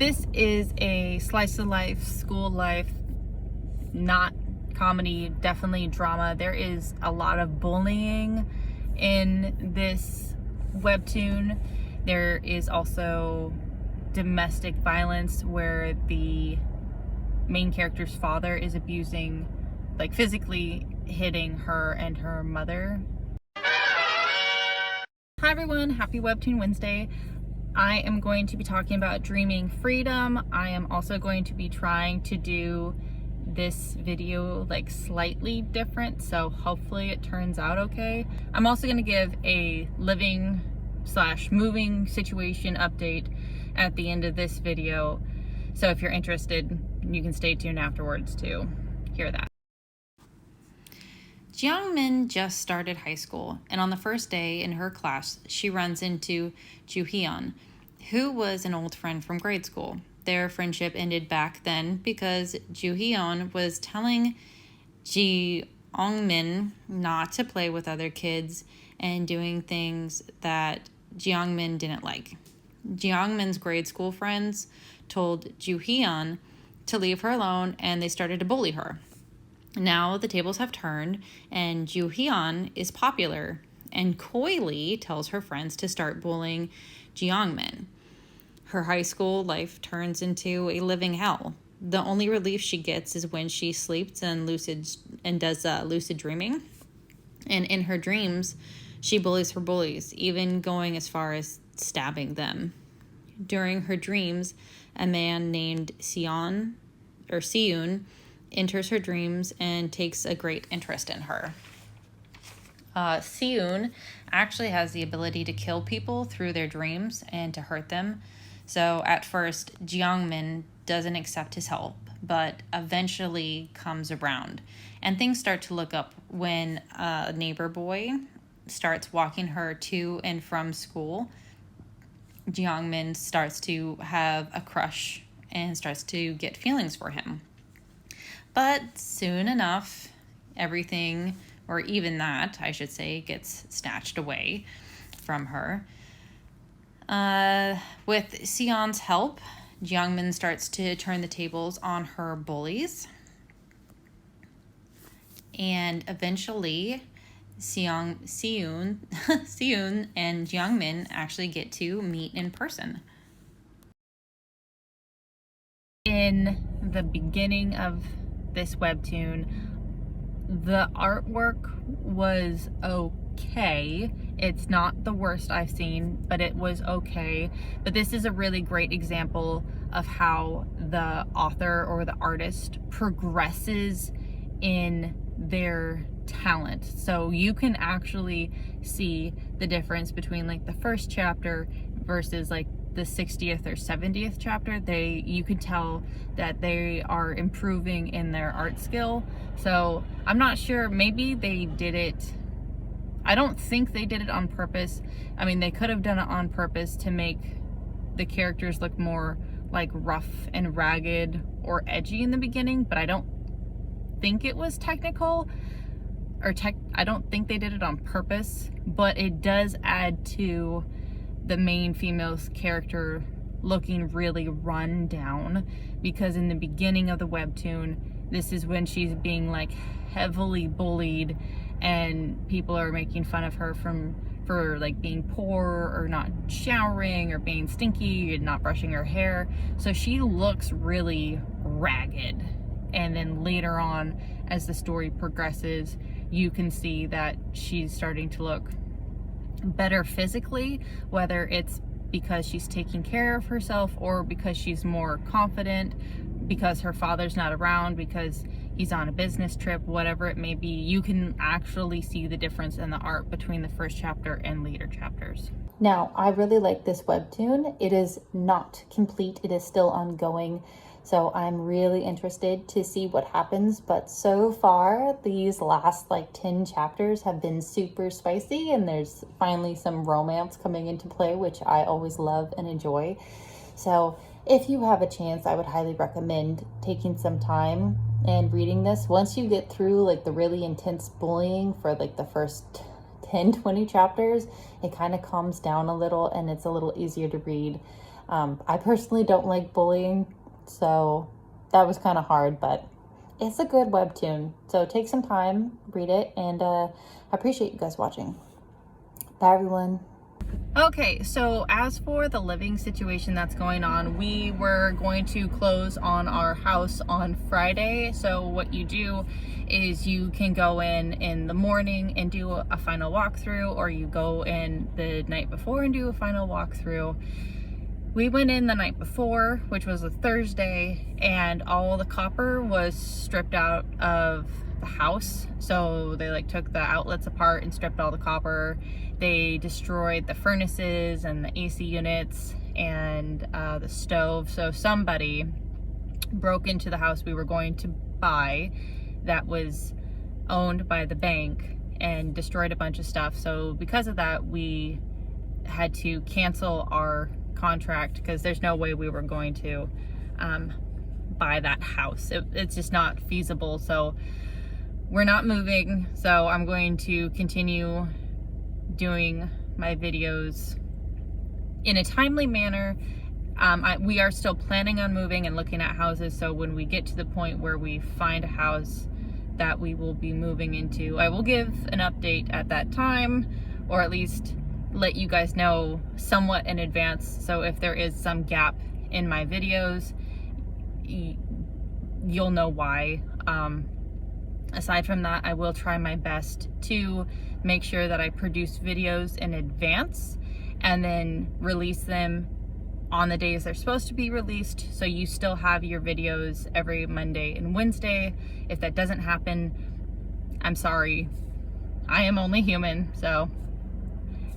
This is a slice of life, school life, not comedy, definitely drama. There is a lot of bullying in this webtoon. There is also domestic violence where the main character's father is abusing, like physically hitting her and her mother. Hi everyone, happy Webtoon Wednesday. I am going to be talking about Dreaming Freedom. I am also going to be trying to do this video like slightly different, so hopefully it turns out okay. I'm also going to give a living / moving situation update at the end of this video, so if you're interested you can stay tuned afterwards to hear that. Jiangmin just started high school, and on the first day in her class, she runs into Ju-hyun, who was an old friend from grade school. Their friendship ended back then because Ju-hyun was telling Jiangmin not to play with other kids and doing things that Jiangmin didn't like. Jiangmin's grade school friends told Ju-hyun to leave her alone, and they started to bully her. Now the tables have turned, and Ju-hyun is popular, and coyly tells her friends to start bullying Jiangmin. Her high school life turns into a living hell. The only relief she gets is when she sleeps and does lucid dreaming. And in her dreams, she bullies her bullies, even going as far as stabbing them. During her dreams, a man named Seon enters her dreams and takes a great interest in her. Seon actually has the ability to kill people through their dreams and to hurt them. So at first, Jiangmin doesn't accept his help, but eventually comes around. And things start to look up when a neighbor boy starts walking her to and from school. Jiangmin starts to have a crush and starts to get feelings for him. But soon enough, everything, or even that, I should say, gets snatched away from her. With Seon's help, Jiangmin starts to turn the tables on her bullies. And eventually, Seon and Jiangmin actually get to meet in person. In the beginning of this webtoon, the artwork was okay. It's not the worst I've seen, but it was okay. But this is a really great example of how the author or the artist progresses in their talent. So you can actually see the difference between like the first chapter versus like the 60th or 70th chapter. You can tell that they are improving in their art skill. So I'm not sure, maybe they did it, I don't think they did it on purpose. I mean, they could have done it on purpose to make the characters look more like rough and ragged or edgy in the beginning, but I don't think it was technical, or I don't think they did it on purpose, but it does add to the main female's character looking really run down, because in the beginning of the webtoon, this is when she's being like heavily bullied and people are making fun of her for like being poor or not showering or being stinky and not brushing her hair. So she looks really ragged. And then later on, as the story progresses, you can see that she's starting to look better physically, whether it's because she's taking care of herself or because she's more confident, because her father's not around, because he's on a business trip, whatever it may be. You can actually see the difference in the art between the first chapter and later chapters. Now, I really like this webtoon. It is not complete, it is still ongoing. So I'm really interested to see what happens, but so far these last like 10 chapters have been super spicy, and there's finally some romance coming into play, which I always love and enjoy. So if you have a chance, I would highly recommend taking some time and reading this. Once you get through like the really intense bullying for like the first 10-20 chapters, it kind of calms down a little and it's a little easier to read. I personally don't like bullying, so that was kind of hard, but it's a good webtoon. So take some time, read it, and I appreciate you guys watching. Bye, everyone. Okay, so as for the living situation that's going on, we were going to close on our house on Friday. So what you do is you can go in the morning and do a final walkthrough, or you go in the night before and do a final walkthrough. We went in the night before, which was a Thursday, and all the copper was stripped out of the house. So they like took the outlets apart and stripped all the copper. They destroyed the furnaces and the AC units and the stove. So somebody broke into the house we were going to buy that was owned by the bank and destroyed a bunch of stuff. So because of that, we had to cancel our contract because there's no way we were going to buy that house. It's just not feasible. So we're not moving. So I'm going to continue doing my videos in a timely manner. We are still planning on moving and looking at houses. So when we get to the point where we find a house that we will be moving into, I will give an update at that time, or at least let you guys know somewhat in advance. So if there is some gap in my videos, you'll know why. Aside from that, I will try my best to make sure that I produce videos in advance and then release them on the days they're supposed to be released, so you still have your videos every Monday and Wednesday. If that doesn't happen, I'm sorry. I am only human. So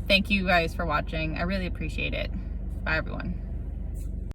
thank you guys for watching. I really appreciate it. Bye, everyone.